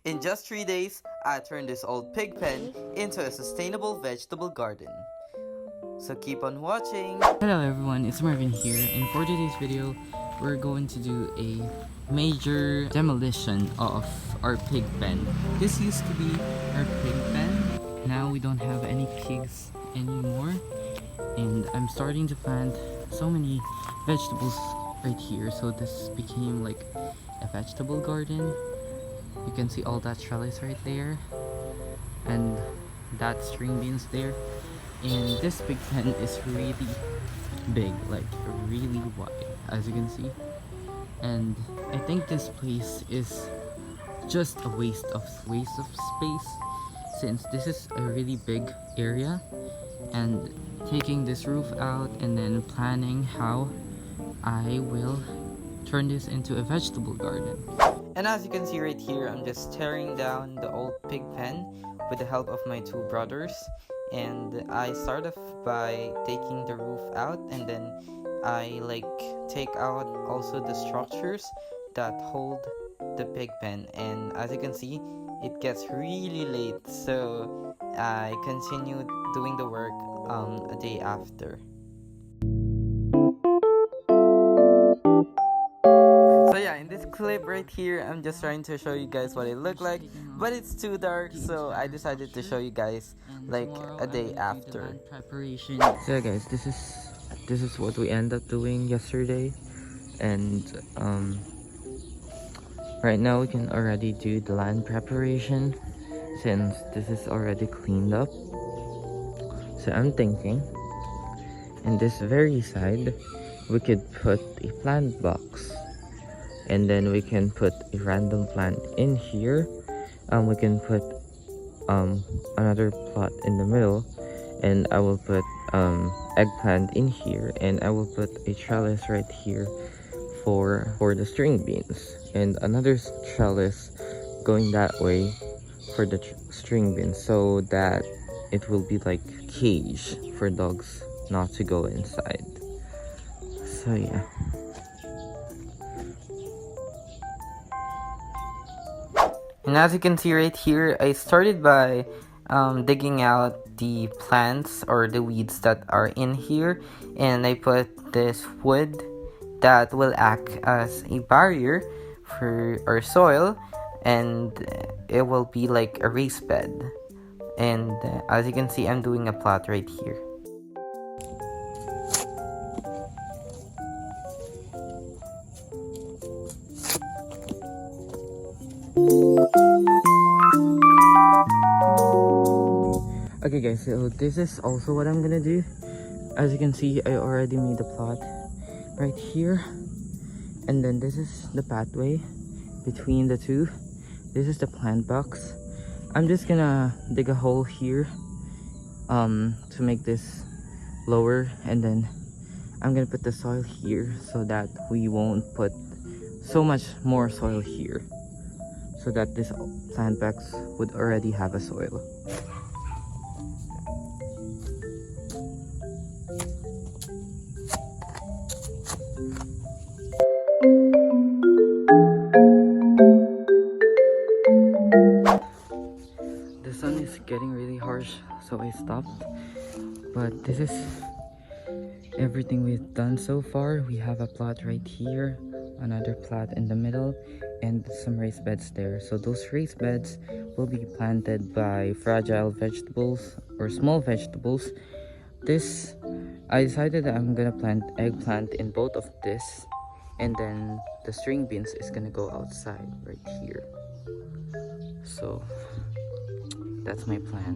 In just 3 days, I turned this old pig pen into a sustainable vegetable garden. So keep on watching! Hello everyone, it's Marvin here, and for today's video, we're going to do a major demolition of our pig pen. This used to be our pig pen. Now we don't have any pigs anymore, and I'm starting to plant so many vegetables right here, so this became like a vegetable garden. You can see all that trellis right there, and that string beans there. And this pig pen is really big, like really wide, as you can see. And I think this place is just a waste of space, since this is a really big area. And taking this roof out and then planning how I will turn this into a vegetable garden. And as you can see right here, I'm just tearing down the old pig pen with the help of my two brothers. And I start off by taking the roof out, and then I take out also the structures that hold the pig pen. And as you can see, it gets really late, so I continued doing the work a day after. So yeah, in this clip right here, I'm just trying to show you guys what it looked like, but it's too dark, so I decided to show you guys like a day after. Preparation. So yeah guys, this is what we end up doing yesterday, and right now we can already do the land preparation since this is already cleaned up. So I'm thinking in this very side we could put a plant box, and then we can put a random plant in here. We can put another plot in the middle, and I will put eggplant in here, and I will put a trellis right here for the string beans, and another trellis going that way for the string beans, so that it will be like cage for dogs not to go inside. So yeah. And as you can see right here, I started by digging out the plants or the weeds that are in here, and I put this wood that will act as a barrier for our soil, and it will be like a raised bed. And as you can see, I'm doing a plot right here. Okay guys, so this is also what I'm gonna do. As you can see, I already made a plot right here, and then this is the pathway between the two. This is the plant box. I'm just gonna dig a hole here to make this lower, and then I'm gonna put the soil here so that we won't put so much more soil here, so that this plant box would already have a soil. The sun is getting really harsh, so I stopped. But this is everything we've done so far. We have a plot right here, another plot in the middle, and some raised beds there. So those raised beds will be planted by fragile vegetables or small vegetables. This, I decided that I'm gonna plant eggplant in both of this, and then the string beans is gonna go outside right here. So that's my plan.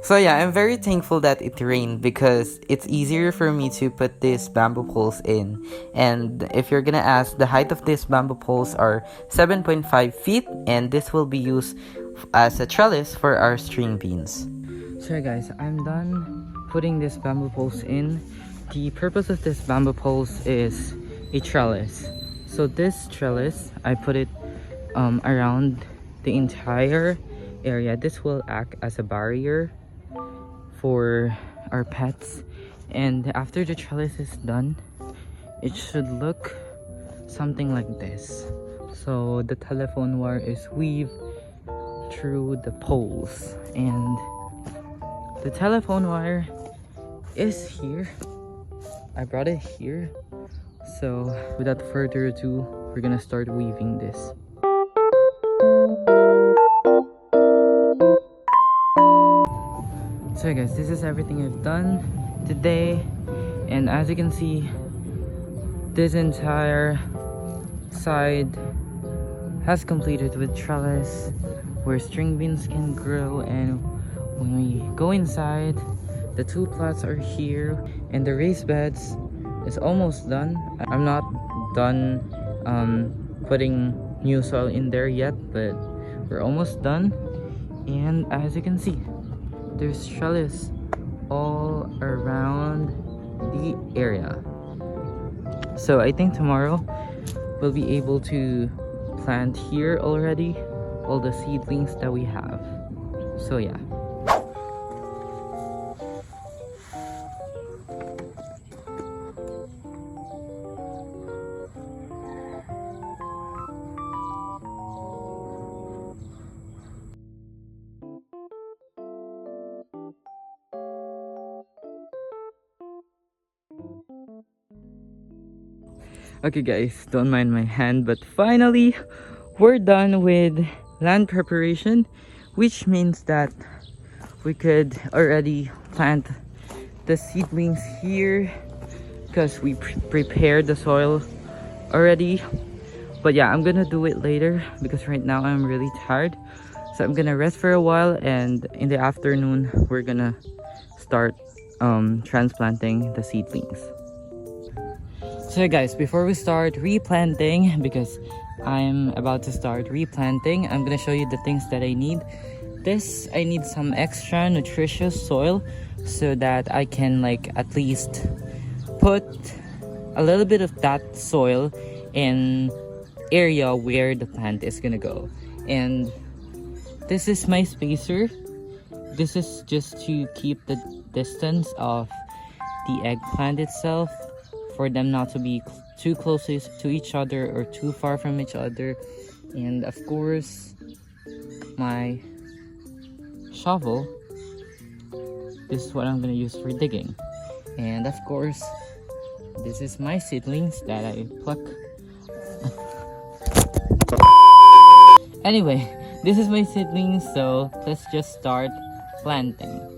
So yeah, I'm very thankful that it rained, because it's easier for me to put these bamboo poles in. And if you're gonna ask, the height of these bamboo poles are 7.5 feet, and this will be used as a trellis for our string beans. So yeah guys, I'm done putting this bamboo poles in. The purpose of this bamboo poles is a trellis. So this trellis, I put it around the entire area. This will act as a barrier for our pets, And after the trellis is done, it should look something like this. So the telephone wire is weaved through the poles, and the telephone wire is here. I brought it here. So without further ado, we're gonna start weaving this. So guys, this is everything I've done today, and as you can see, this entire side has completed with trellis where string beans can grow. And when we go inside, the two plots are here, and the raised beds is almost done. I'm not done putting new soil in there yet, but we're almost done. And as you can see, there's trellis all around the area. So I think tomorrow we'll be able to plant here already all the seedlings that we have. So yeah. Okay guys, don't mind my hand, but finally we're done with land preparation, which means that we could already plant the seedlings here because we prepared the soil already. But yeah, I'm gonna do it later because right now I'm really tired, so I'm gonna rest for a while, and in the afternoon we're gonna start transplanting the seedlings. So guys, before we start replanting, because I'm about to start replanting, I'm gonna show you the things that I need. I need some extra nutritious soil so that I can like at least put a little bit of that soil in area where the plant is gonna go. And this is my spacer. This is just to keep the distance of the eggplant itself, for them not to be too close to each other or too far from each other. And of course, my shovel. This is what I'm gonna use for digging. And of course, this is my seedlings that I pluck. Anyway, this is my seedlings, so let's just start planting.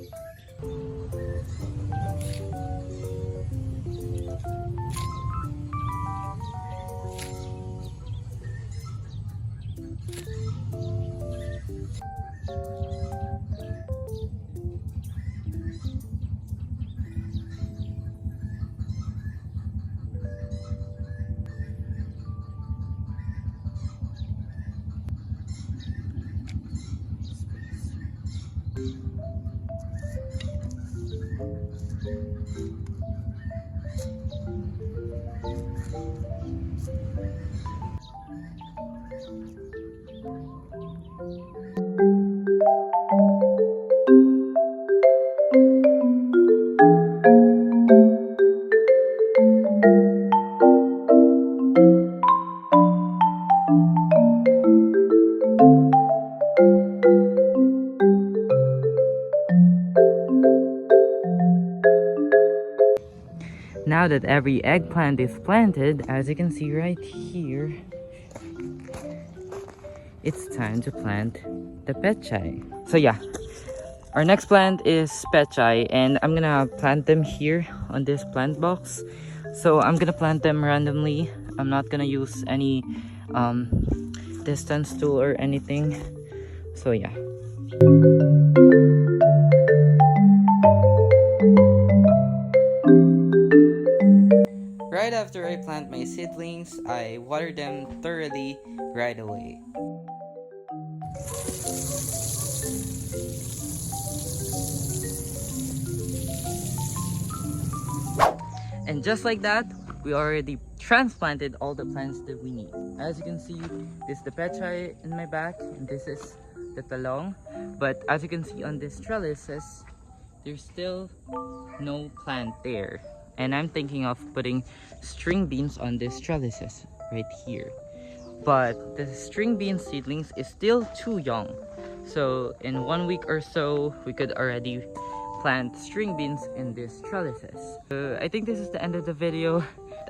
Now that every eggplant is planted, as you can see right here, it's time to plant the pechay. So yeah, our next plant is pechay, and I'm gonna plant them here on this plant box. So I'm gonna plant them randomly. I'm not gonna use any distance tool or anything. So yeah. Right after I plant my seedlings, I water them thoroughly right away. And just like that, we already transplanted all the plants that we need. As you can see, this is the pechay in my back, and this is the talong. But as you can see on this trellises, there's still no plant there. And I'm thinking of putting string beans on these trellises right here. But the string bean seedlings is still too young. So in 1 week or so, we could already plant string beans in these trellises. I think this is the end of the video.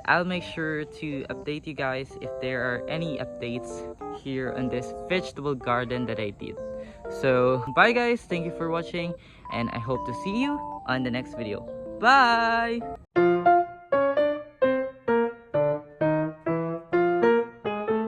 I'll make sure to update you guys if there are any updates here on this vegetable garden that I did. So bye guys, thank you for watching, and I hope to see you on the next video. Bye!